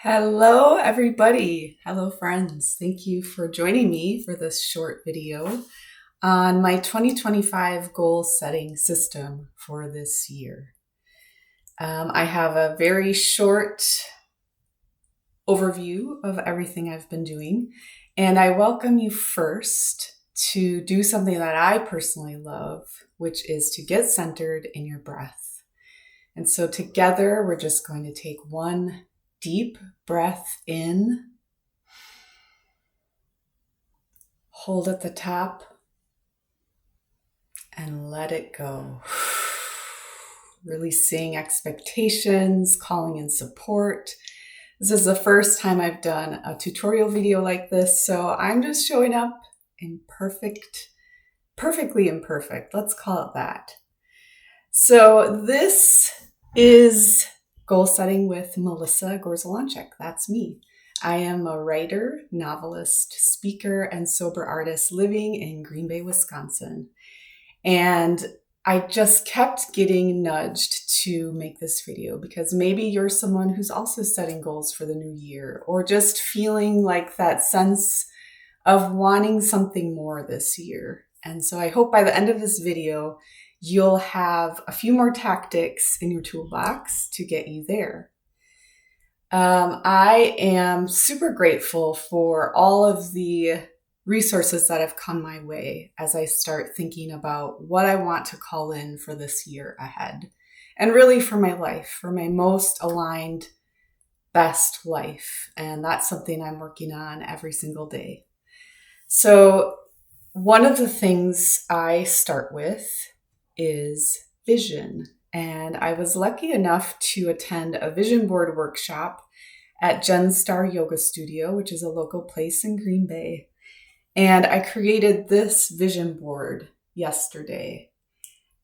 Hello, everybody. Hello, friends. Thank you for joining me for this short video on my 2025 goal setting system for this year. I have a very short overview of everything I've been doing, and I welcome you first to do something that I personally love, which is to get centered in your breath. And so together, we're just going to take one deep breath in, hold at the top, and let it go. Releasing expectations, calling in support. This is the first time I've done a tutorial video like this, so I'm just showing up perfectly imperfect. Let's call it that. So this is Goal Setting with Melissa Gorzelanczyk. That's me. I am a writer, novelist, speaker, and sober artist living in Green Bay, Wisconsin. And I just kept getting nudged to make this video because maybe you're someone who's also setting goals for the new year or just feeling like that sense of wanting something more this year. And so I hope by the end of this video, you'll have a few more tactics in your toolbox to get you there. I am super grateful for all of the resources that have come my way as I start thinking about what I want to call in for this year ahead. And really for my life, for my most aligned, best life. And that's something I'm working on every single day. So one of the things I start with is vision. And I was lucky enough to attend a vision board workshop at Jen Star Yoga Studio, which is a local place in Green Bay. And I created this vision board yesterday.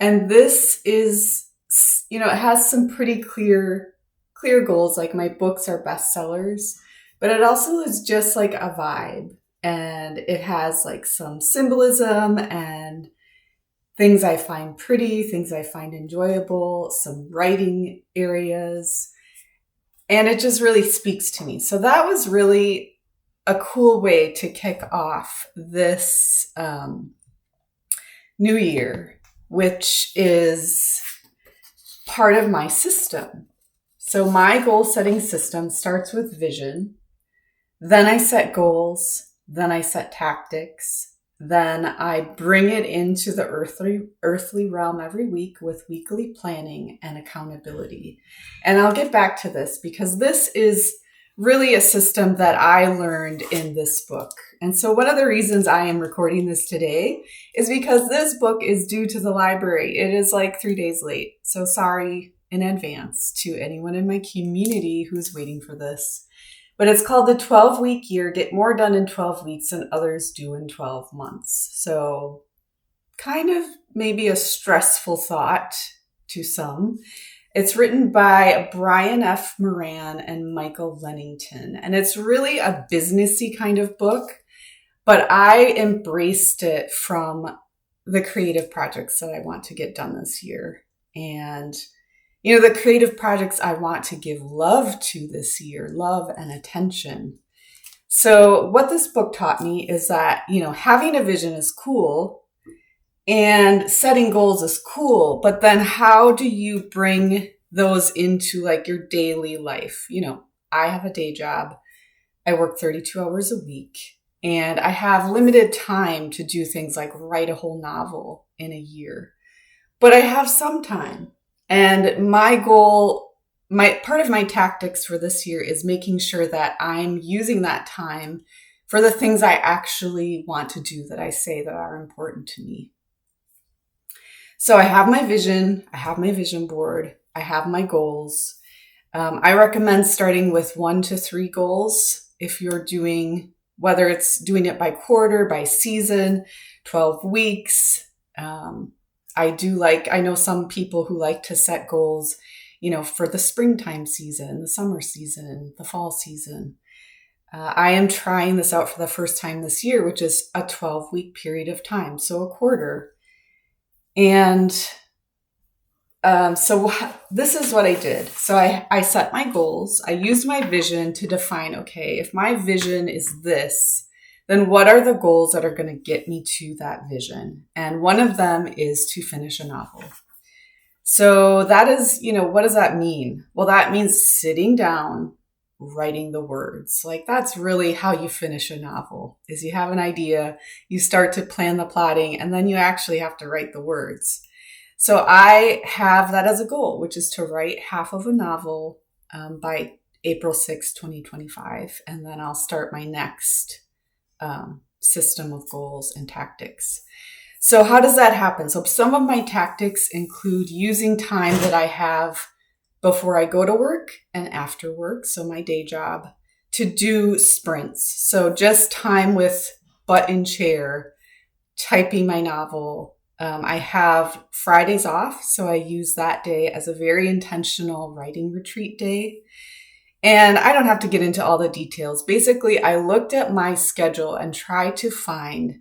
And this is, it has some pretty clear goals, like my books are bestsellers, but it also is just like a vibe. And it has like some symbolism and things I find pretty, things I find enjoyable, some writing areas, and it just really speaks to me. So that was really a cool way to kick off this new year, which is part of my system. So my goal setting system starts with vision, then I set goals, then I set tactics, then I bring it into the earthly realm every week with weekly planning and accountability. And I'll get back to this because this is really a system that I learned in this book. And so one of the reasons I am recording this today is because this book is due to the library. It is like 3 days late. So sorry in advance to anyone in my community who's waiting for this. But it's called the 12-week year, get more done in 12 weeks than others do in 12 months. So kind of maybe a stressful thought to some. It's written by Brian F. Moran and Michael Lennington. And it's really a businessy kind of book, but I embraced it from the creative projects that I want to get done this year. And the creative projects I want to give love to this year, love and attention. So what this book taught me is that, having a vision is cool and setting goals is cool, but then how do you bring those into like your daily life? I have a day job. I work 32 hours a week and I have limited time to do things like write a whole novel in a year, but I have some time. And my goal, part of my tactics for this year is making sure that I'm using that time for the things I actually want to do that I say that are important to me. So I have my vision, I have my vision board, I have my goals. I recommend starting with 1 to 3 goals if you're doing, whether it's doing it by quarter, by season, 12 weeks. I know some people who like to set goals, for the springtime season, the summer season, the fall season. I am trying this out for the first time this year, which is a 12-week period of time, so a quarter. And This is what I did. So I set my goals. I used my vision to define, okay, if my vision is this, then what are the goals that are going to get me to that vision? And one of them is to finish a novel. So that is, what does that mean? Well, that means sitting down, writing the words. Like that's really how you finish a novel, is you have an idea, you start to plan the plotting, and then you actually have to write the words. So I have that as a goal, which is to write half of a novel by April 6, 2025. And then I'll start my next system of goals and tactics. So how does that happen? So some of my tactics include using time that I have before I go to work and after work, so my day job, to do sprints. So just time with butt in chair, typing my novel. I have Fridays off, so I use that day as a very intentional writing retreat day. And I don't have to get into all the details. Basically, I looked at my schedule and tried to find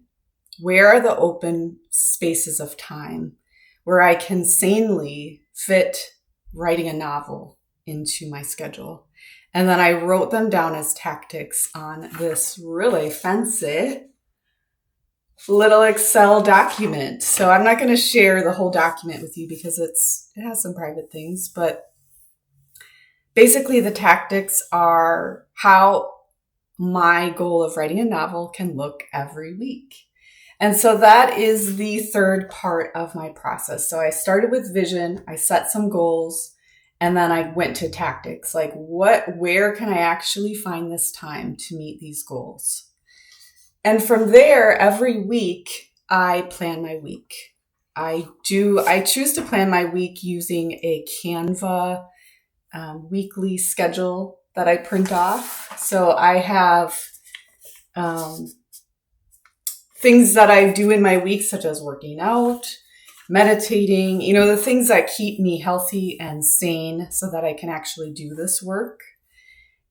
where are the open spaces of time where I can sanely fit writing a novel into my schedule. And then I wrote them down as tactics on this really fancy little Excel document. So I'm not going to share the whole document with you because it has some private things, but basically the tactics are how my goal of writing a novel can look every week. And so that is the third part of my process. So I started with vision, I set some goals, and then I went to tactics. Like where can I actually find this time to meet these goals? And from there, every week, I plan my week. I choose to plan my week using a Canva weekly schedule that I print off. So I have things that I do in my week, such as working out, meditating, the things that keep me healthy and sane so that I can actually do this work.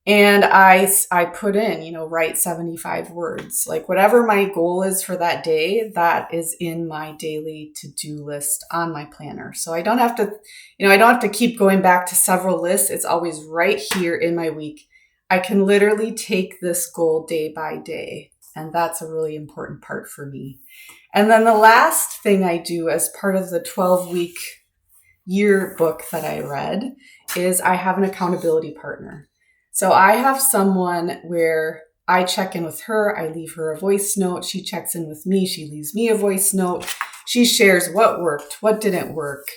And I put in, write 75 words, like whatever my goal is for that day, that is in my daily to-do list on my planner. So I don't have to keep going back to several lists. It's always right here in my week. I can literally take this goal day by day. And that's a really important part for me. And then the last thing I do as part of the 12-week yearbook that I read is I have an accountability partner. So I have someone where I check in with her. I leave her a voice note. She checks in with me. She leaves me a voice note. She shares what worked, what didn't work,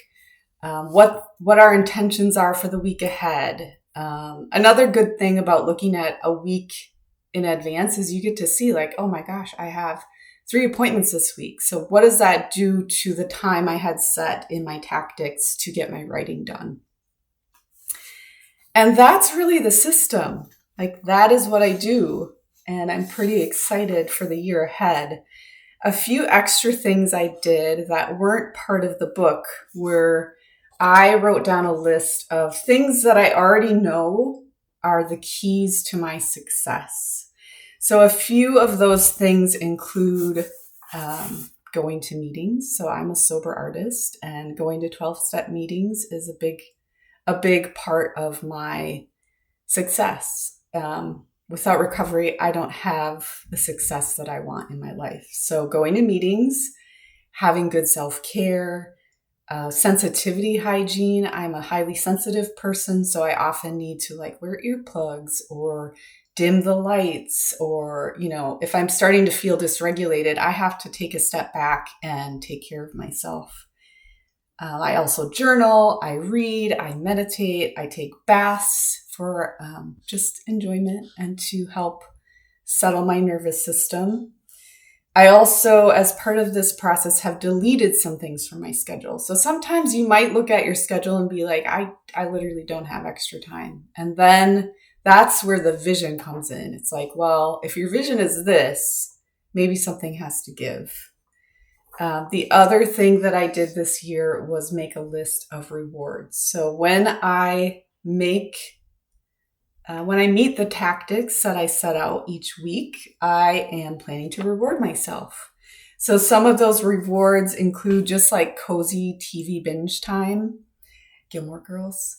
what our intentions are for the week ahead. Another good thing about looking at a week in advance is you get to see like, oh my gosh, I have 3 appointments this week. So what does that do to the time I had set in my tactics to get my writing done? And that's really the system. Like that is what I do. And I'm pretty excited for the year ahead. A few extra things I did that weren't part of the book were I wrote down a list of things that I already know are the keys to my success. So a few of those things include going to meetings. So I'm a sober artist, and going to 12-step meetings is a big part of my success. Without recovery, I don't have the success that I want in my life. So going to meetings, having good self-care, sensitivity hygiene. I'm a highly sensitive person, so I often need to wear earplugs or dim the lights, or, if I'm starting to feel dysregulated, I have to take a step back and take care of myself. I also journal, I read, I meditate, I take baths for just enjoyment and to help settle my nervous system. I also, as part of this process, have deleted some things from my schedule. So sometimes you might look at your schedule and be like, I literally don't have extra time. And then that's where the vision comes in. It's like, well, if your vision is this, maybe something has to give. The other thing that I did this year was make a list of rewards. So when I meet the tactics that I set out each week, I am planning to reward myself. So some of those rewards include just like cozy TV binge time. Gilmore Girls,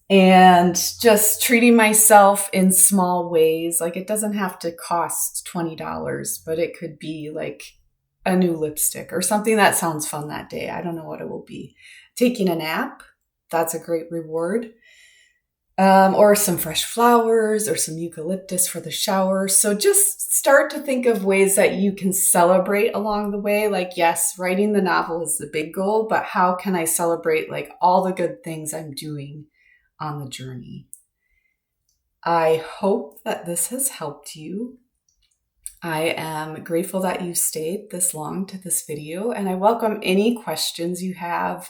and just treating myself in small ways. Like, it doesn't have to cost $20, but it could be like a new lipstick or something that sounds fun that day. I don't know what it will be. Taking a nap, that's a great reward. Or some fresh flowers or some eucalyptus for the shower. So just start to think of ways that you can celebrate along the way. Like, yes, writing the novel is the big goal, but how can I celebrate like all the good things I'm doing on the journey? I hope that this has helped you. I am grateful that you stayed this long to this video, and I welcome any questions you have.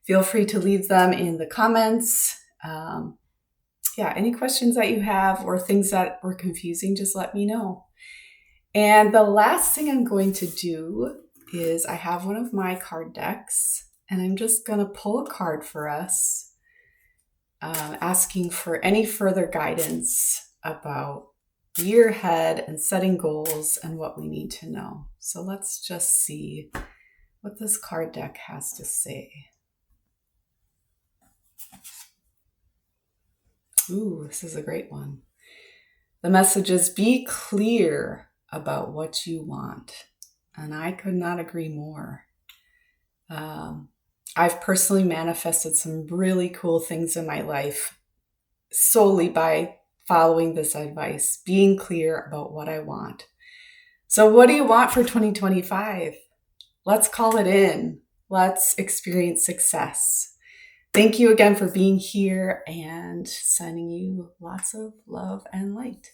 Feel free to leave them in the comments. Any questions that you have or things that were confusing, just let me know. And the last thing I'm going to do is I have one of my card decks, and I'm just going to pull a card for us, asking for any further guidance about the year ahead and setting goals and what we need to know. So let's just see what this card deck has to say. Ooh, this is a great one. The message is, be clear about what you want. And I could not agree more. I've personally manifested some really cool things in my life solely by following this advice, being clear about what I want. So what do you want for 2025? Let's call it in. Let's experience success. Thank you again for being here, and sending you lots of love and light.